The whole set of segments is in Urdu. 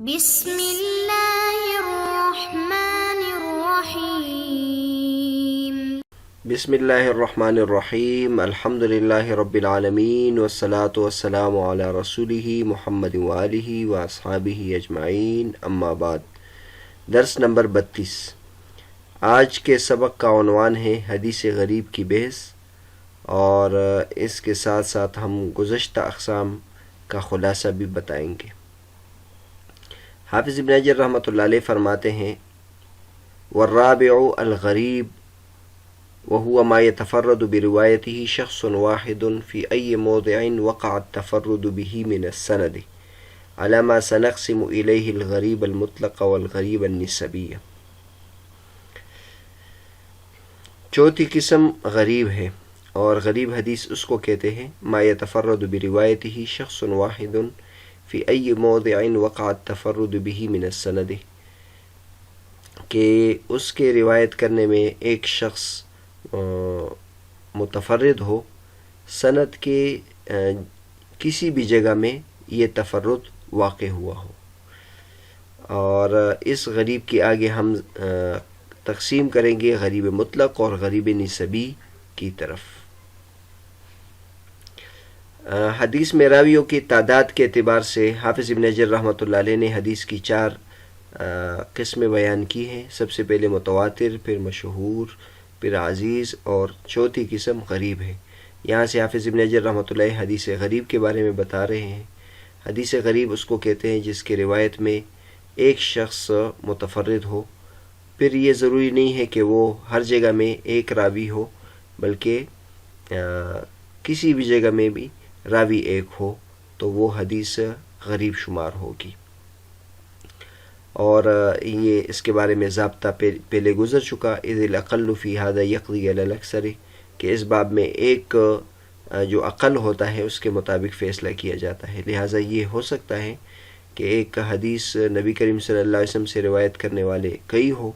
بسم اللہ الرحمن الرحیم بسم اللہ الرحمن الرحیم الحمد للہ رب العالمین والصلاة والسلام علی رسولہ محمد وآلہ واصحابہ اجمعین اما بعد۔ درس نمبر 32۔ آج کے سبق کا عنوان ہے حدیث غریب کی بحث، اور اس کے ساتھ ساتھ ہم گزشتہ اقسام کا خلاصہ بھی بتائیں گے۔ حافظ ابن حجر رحمۃ اللہ علیہ فرماتے ہیں: والرابع الغریب وهو ما يتفرد بروايته شخص واحد في أي موضع وقع التفرد به من السند على ما سنقسم إليه الغريب المطلق والغريب النسبي۔ چوتھی قسم غریب ہے، اور غریب حدیث اس کو کہتے ہیں ما يتفرد بروايته شخص واحد في أي موضع وقع التفرد به من السند، کہ اس کے روایت کرنے میں ایک شخص متفرد ہو، سند کے کسی بھی جگہ میں یہ تفرد واقع ہوا ہو۔ اور اس غریب کی آگے ہم تقسیم کریں گے غریب مطلق اور غریب نسبی کی طرف۔ حدیث میں راویوں کی تعداد کے اعتبار سے حافظ ابن حجر رحمۃ اللہ علیہ نے حدیث کی 4 قسمیں بیان کی ہیں۔ سب سے پہلے متواتر، پھر مشہور، پھر عزیز، اور چوتھی قسم غریب ہے۔ یہاں سے حافظ ابن حجر رحمۃ اللہ حدیث غریب کے بارے میں بتا رہے ہیں۔ حدیث غریب اس کو کہتے ہیں جس کی روایت میں ایک شخص متفرد ہو، پھر یہ ضروری نہیں ہے کہ وہ ہر جگہ میں ایک راوی ہو، بلکہ کسی بھی جگہ میں بھی راوی ایک ہو تو وہ حدیث غریب شمار ہوگی۔ اور یہ اس کے بارے میں ضابطہ پہلے گزر چکا، اذ الاقل فی ھذا یقضی علی الاکثر، کہ اس باب میں ایک جو اقل ہوتا ہے اس کے مطابق فیصلہ کیا جاتا ہے۔ لہٰذا یہ ہو سکتا ہے کہ ایک حدیث نبی کریم صلی اللہ علیہ وسلم سے روایت کرنے والے کئی ہو،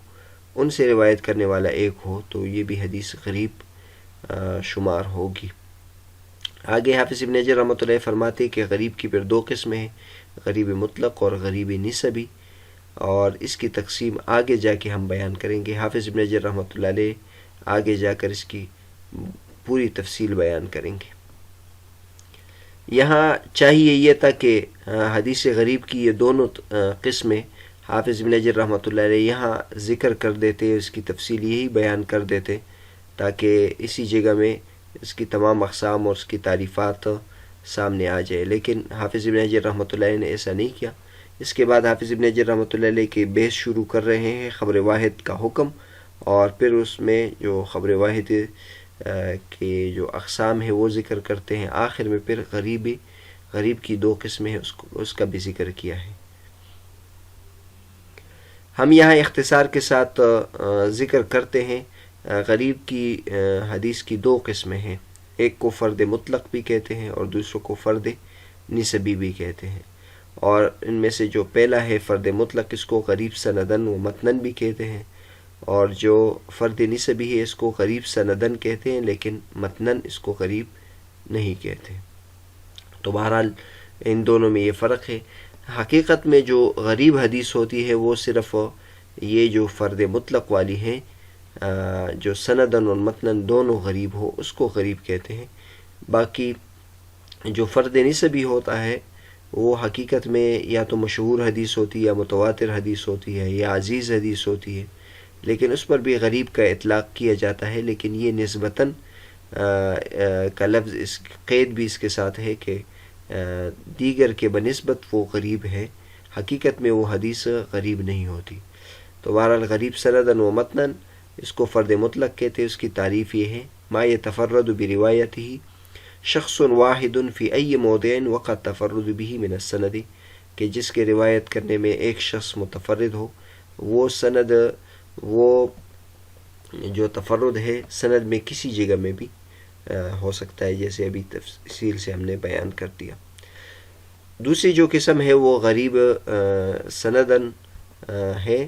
ان سے روایت کرنے والا ایک ہو، تو یہ بھی حدیث غریب شمار ہوگی۔ آگے حافظ ابن حجر رحمۃ اللہ فرماتے کہ غریب کی پھر 2 قسمیں ہیں، غریب مطلق اور غریب نسبی، اور اس کی تقسیم آگے جا کے ہم بیان کریں گے۔ حافظ ابن حجر رحمۃ اللہ علیہ آگے جا کر اس کی پوری تفصیل بیان کریں گے۔ یہاں چاہیے یہ تھا کہ حدیث غریب کی یہ دونوں قسمیں حافظ ابن حجر رحمۃ اللہ علیہ یہاں ذکر کر دیتے، اس کی تفصیل یہی بیان کر دیتے تاکہ اسی جگہ میں اس کی تمام اقسام اور اس کی تعریفات سامنے آ جائے، لیکن حافظ ابن حجر رحمۃ اللہ علیہ نے ایسا نہیں کیا۔ اس کے بعد حافظ ابن حجر رحمۃ اللہ علیہ کی بحث شروع کر رہے ہیں خبر واحد کا حکم، اور پھر اس میں جو خبر واحد کے جو اقسام ہے وہ ذکر کرتے ہیں۔ آخر میں پھر غریب کی 2 قسمیں ہیں، اس کا بھی ذکر کیا ہے۔ ہم یہاں اختصار کے ساتھ ذکر کرتے ہیں۔ غریب کی حدیث کی 2 قسمیں ہیں، ایک کو فرد مطلق بھی کہتے ہیں اور دوسروں کو فرد نسبی بھی کہتے ہیں۔ اور ان میں سے جو پہلا ہے فرد مطلق، اس کو غریب سندن و متنن بھی کہتے ہیں، اور جو فرد نسبی ہے اس کو غریب سندن کہتے ہیں، لیکن متنن اس کو غریب نہیں کہتے۔ تو بہرحال ان دونوں میں یہ فرق ہے۔ حقیقت میں جو غریب حدیث ہوتی ہے وہ صرف یہ جو فرد مطلق والی ہے، جو سندن اور متنن دونوں غریب ہو، اس کو غریب کہتے ہیں۔ باقی جو فرد نسبی ہوتا ہے وہ حقیقت میں یا تو مشہور حدیث ہوتی ہے، یا متواتر حدیث ہوتی ہے، یا عزیز حدیث ہوتی ہے، لیکن اس پر بھی غریب کا اطلاق کیا جاتا ہے، لیکن یہ نسبتاً کا لفظ، اس قید بھی اس کے ساتھ ہے کہ دیگر کے بنسبت وہ غریب ہے، حقیقت میں وہ حدیث غریب نہیں ہوتی۔ تو بہرحال غریب سندن و متنن اس کو فرد مطلق کہتے ہیں۔ اس کی تعریف یہ ہے ما يتفرد بروايته شخص واحد في أي موضع وقع التفرد به من السند، کہ جس کے روایت کرنے میں ایک شخص متفرد ہو، وہ سند، وہ جو تفرد ہے سند میں کسی جگہ میں بھی ہو سکتا ہے، جیسے ابھی تفصیل سے ہم نے بیان کر دیا۔ دوسری جو قسم ہے وہ غریب سندن ہے،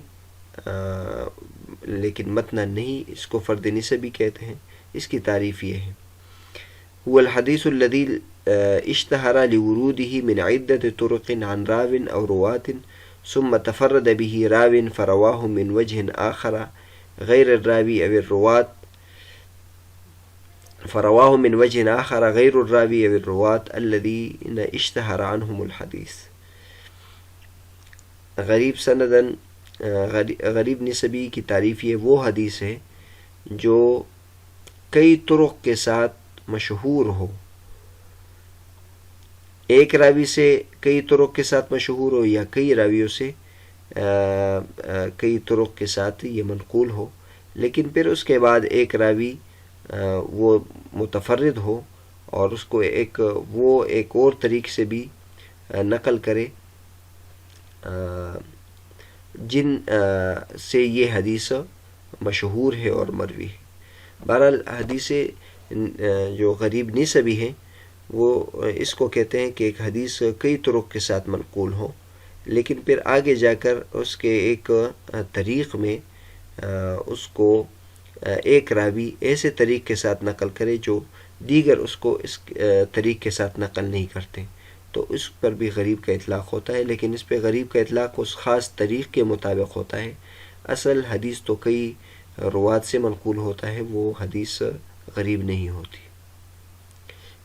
لیکن متنن نہیں، اس کو فرد نسبی کہتے ہیں۔ اس کی تعریف یہ ہے هو الحديث الذي اشتهر لوروده من عدة طرق عن راو أو رواة ثم تفرد به راو فرواه من وجه آخر غير الراوي أو الرواة فرواه من وجه آخر غير الراوي أو الرواة الذين اشتهر عنهم الحديث. غریب سندن غریب نسبی کی تعریف یہ وہ حدیث ہے جو کئی طرق کے ساتھ مشہور ہو، ایک راوی سے کئی طرق کے ساتھ مشہور ہو یا کئی راویوں سے کئی طرق کے ساتھ یہ منقول ہو، لیکن پھر اس کے بعد ایک راوی وہ متفرد ہو اور اس کو ایک اور طریقے سے بھی نقل کرے جن سے یہ حدیث مشہور ہے اور مروی ہے. بہرحال حدیث جو غریب نسبی ہیں وہ اس کو کہتے ہیں کہ ایک حدیث کئی طرق کے ساتھ منقول ہو، لیکن پھر آگے جا کر اس کے ایک طریق میں اس کو ایک راوی ایسے طریق کے ساتھ نقل کرے جو دیگر اس کو اس طریق کے ساتھ نقل نہیں کرتے، تو اس پر بھی غریب کا اطلاق ہوتا ہے، لیکن اس پہ غریب کا اطلاق اس خاص طریق کے مطابق ہوتا ہے. اصل حدیث تو کئی روات سے منقول ہوتا ہے، وہ حدیث غریب نہیں ہوتی.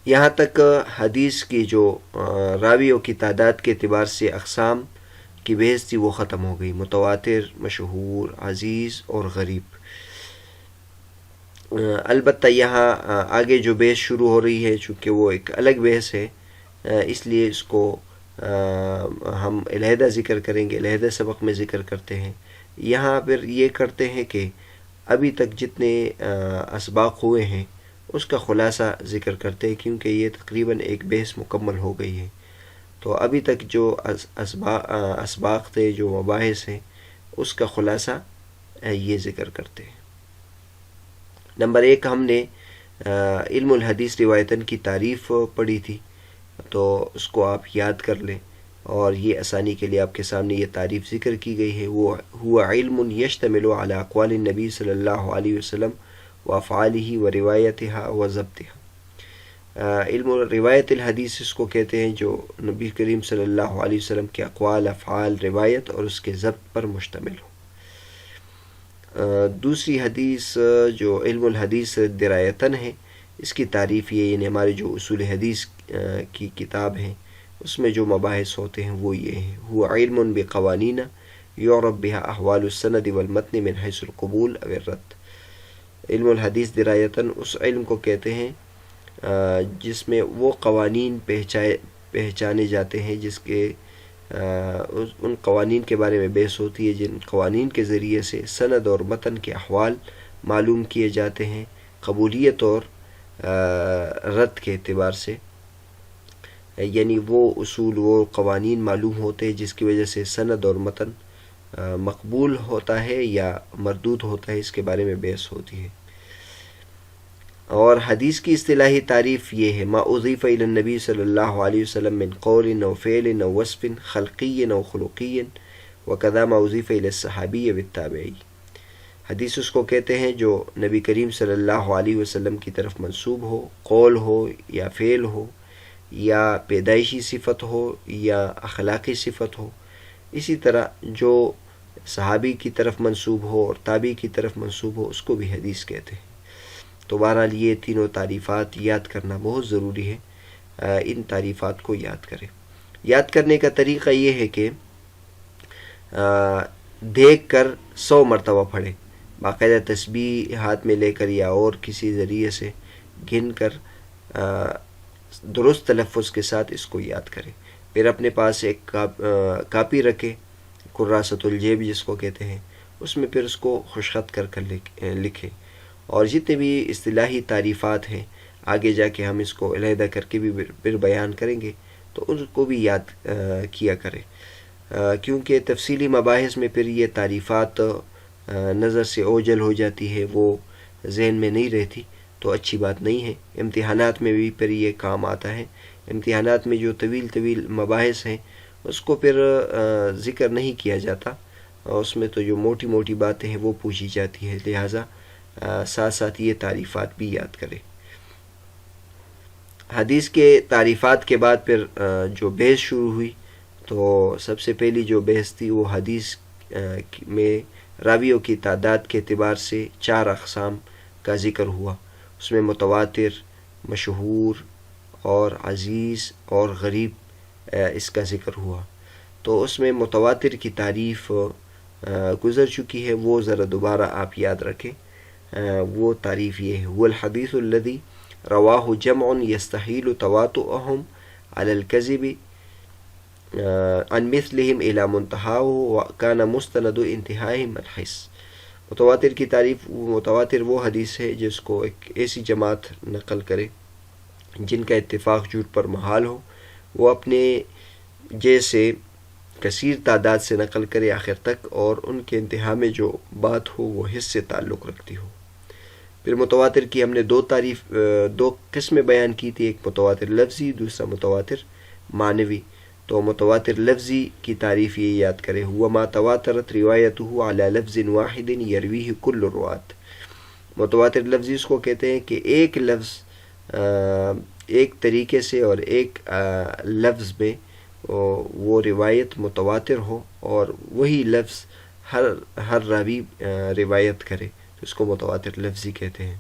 یہاں تک حدیث کی جو راویوں کی تعداد کے اعتبار سے اقسام کی بحث تھی وہ ختم ہو گئی، متواتر، مشہور، عزیز اور غریب. البتہ یہاں آگے جو بحث شروع ہو رہی ہے، چونکہ وہ ایک الگ بحث ہے، اس لیے اس کو ہم علیحدہ ذکر کریں گے، علیحدہ سبق میں ذکر کرتے ہیں. یہاں پھر یہ کرتے ہیں کہ ابھی تک جتنے اسباق ہوئے ہیں اس کا خلاصہ ذکر کرتے ہیں، کیونکہ یہ تقریباً ایک بحث مکمل ہو گئی ہے. تو ابھی تک جو اسباق تھے، جو مباحث ہیں، اس کا خلاصہ یہ ذکر کرتے ہیں. نمبر 1 ہم نے علم الحدیث روایتاً کی تعریف پڑھی تھی، تو اس کو آپ یاد کر لیں، اور یہ آسانی کے لیے آپ کے سامنے یہ تعریف ذکر کی گئی ہے. وہ ہوا علم یشتمل علی اقوال النبی صلی اللہ علیہ وسلم وافعالہ و روایتها و ضبطها. علم روایت الحدیث اس کو کہتے ہیں جو نبی کریم صلی اللہ علیہ وسلم کے اقوال، افعال، روایت اور اس کے ضبط پر مشتمل ہو. دوسری حدیث جو علم الحدیث درایتاً ہے، اس کی تعریف یہ، یعنی ہمارے جو اصول حدیث کی کتاب ہیں اس میں جو مباحث ہوتے ہیں وہ یہ ہیں. هو علم بقوانین یعرف بها احوال السند والمتن من حیث القبول او الرد. علم الحدیث درایتاً اس علم کو کہتے ہیں جس میں وہ قوانین پہچانے جاتے ہیں جس کے ان قوانین کے بارے میں بحث ہوتی ہے جن قوانین کے ذریعے سے سند اور متن کے احوال معلوم کیے جاتے ہیں قبولیت اور رد کے اعتبار سے. یعنی وہ اصول، وہ قوانین معلوم ہوتے ہیں جس کی وجہ سے سند اور متن مقبول ہوتا ہے یا مردود ہوتا ہے، اس کے بارے میں بحث ہوتی ہے. اور حدیث کی اصطلاحی تعریف یہ ہے: ما اضیف الی النبی صلی اللہ علیہ وسلم من قول او فعل او وصف خلقی او خلقی وکذا ما اضیف الی الصحابی والتابعی. حدیث اس کو کہتے ہیں جو نبی کریم صلی اللہ علیہ وسلم کی طرف منسوب ہو، قول ہو یا فعل ہو یا پیدائشی صفت ہو یا اخلاقی صفت ہو. اسی طرح جو صحابی کی طرف منسوب ہو اور تابعی کی طرف منسوب ہو اس کو بھی حدیث کہتے ہیں. تو بہرحال یہ تینوں تعریفات یاد کرنا بہت ضروری ہے. ان تعریفات کو یاد کریں. یاد کرنے کا طریقہ یہ ہے کہ دیکھ کر 100 مرتبہ پڑھیں، باقاعدہ تسبیح ہاتھ میں لے کر یا اور کسی ذریعے سے گن کر درست تلفظ کے ساتھ اس کو یاد کریں. پھر اپنے پاس ایک کاپی رکھیں، کراست الجیب جس کو کہتے ہیں، اس میں پھر اس کو خوشخط کر کر لکھیں. اور جتنے بھی اصطلاحی تعریفات ہیں آگے جا کے ہم اس کو علیحدہ کر کے بھی پھر بیان کریں گے، تو ان کو بھی یاد کیا کریں، کیونکہ تفصیلی مباحث میں پھر یہ تعریفات نظر سے اوجھل ہو جاتی ہے، وہ ذہن میں نہیں رہتی، تو اچھی بات نہیں ہے. امتحانات میں بھی پھر یہ کام آتا ہے. امتحانات میں جو طویل مباحث ہیں اس کو پھر ذکر نہیں کیا جاتا، اس میں تو جو موٹی موٹی باتیں ہیں وہ پوچھی جاتی ہے، لہٰذا ساتھ ساتھ یہ تعریفات بھی یاد کریں. حدیث کے تعریفات کے بعد پھر جو بحث شروع ہوئی تو سب سے پہلی جو بحث تھی وہ حدیث میں راویوں کی تعداد کے اعتبار سے 4 اقسام کا ذکر ہوا. اس میں متواتر، مشہور اور عزیز اور غریب اس کا ذکر ہوا. تو اس میں متواتر کی تعریف گزر چکی ہے، وہ ذرا دوبارہ آپ یاد رکھیں. وہ تعریف یہ ہے: هو الحدیث الذي رواه جمع يستحيل تواطؤهم على الكذب عن مثلهم الى منتهاه وكان مستند انتهائهم الحس. متواتر کی تعریف، متواتر وہ حدیث ہے جس کو ایک ایسی جماعت نقل کرے جن کا اتفاق جھوٹ پر محال ہو، وہ اپنے جیسے کثیر تعداد سے نقل کرے آخر تک، اور ان کے انتہا میں جو بات ہو وہ حس سے تعلق رکھتی ہو. پھر متواتر کی ہم نے دو قسمیں بیان کی تھی، ایک متواتر لفظی، دوسرا متواتر معنوی. تو متواتر لفظی کی تعریف یہ یاد کرے: هو ما تواترت روایته على لفظ واحد يرويه كل الرواة. متواتر لفظی اس کو کہتے ہیں کہ ایک لفظ ایک طریقے سے اور ایک لفظ میں وہ روایت متواتر ہو اور وہی لفظ ہر راوی روایت کرے، تو اس کو متواتر لفظی کہتے ہیں.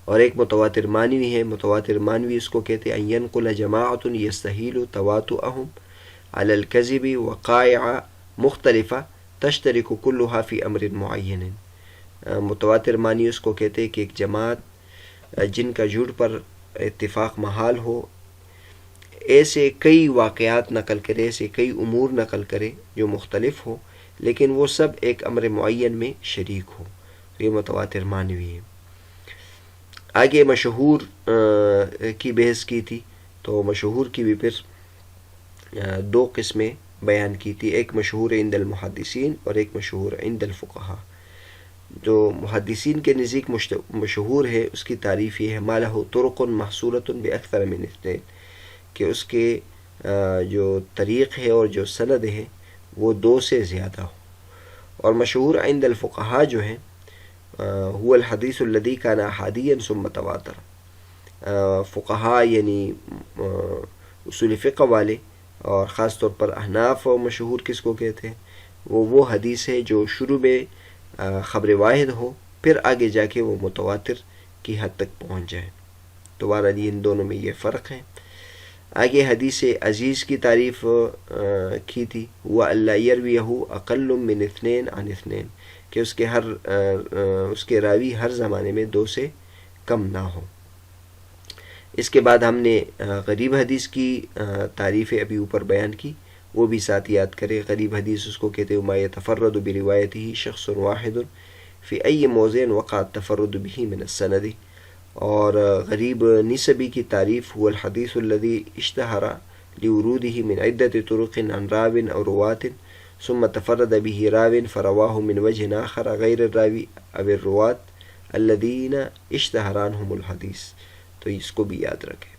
اور ایک متواتر معنوی ہے. متواتر معنوی اس کو کہتے ہیں ان ينقل جماعة يستحيل تواطؤهم على الكذب وقائع مختلفة تشترك كلها في امر معین. متواتر معنی اس کو کہتے ہیں کہ ایک جماعت جن کا جھوٹ پر اتفاق محال ہو، ایسے کئی واقعات نقل کرے، ایسے کئی امور نقل کرے جو مختلف ہو لیکن وہ سب ایک امر معین میں شریک ہو. یہ متواتر معنوی ہے. آگے مشہور کی بحث کی تھی، تو مشہور کی بھی پھر 2 قسمیں بیان کی تھی، ایک مشہور عند المحدثین اور ایک مشہور عند الفقہاء. جو محدثین کے نزدیک مشہور ہے اس کی تعریف یہ ہے: ما له طرق محصورۃ باکثر من اثنین، کہ اس کے جو طریق ہے اور جو سند ہے وہ 2 سے زیادہ ہو. اور مشہور عند الفقہاء جو ہے هو الحدیث الذي كان احادیا ثم تواتر. فقہاء یعنی اصول فقہ والے اور خاص طور پر احناف مشہور کس کو کہتے ہیں، وہ حدیث ہے جو شروع میں خبر واحد ہو، پھر آگے جا کے وہ متواتر کی حد تک پہنچ جائے. تو بہرحال ان دونوں میں یہ فرق ہے. آگے حدیث عزیز کی تعریف کی تھی: وہ اللہ یرویہ اقل من اثنین عن اثنین، کہ اس کے راوی ہر زمانے میں 2 سے کم نہ ہو. اس کے بعد ہم نے غریب حدیث کی تعریف ابھی اوپر بیان کی، وہ بھی ساتھ یاد کرے. غریب حدیث اس کو کہتے ہیں ما یتفرد بروايته شخص واحد فی ای موضع وقع التفرد به من السند. اور غریب نسبی کی تعریف: هو الحدیث الذي اشتهر لوروده من عدة طرق عن راو او رواة ثم تفرد به راو فرواه من وجه آخر غیر الراوی او الرواة الذين اشتهر عنهم الحدیث. تو اس کو بھی یاد رکھیں.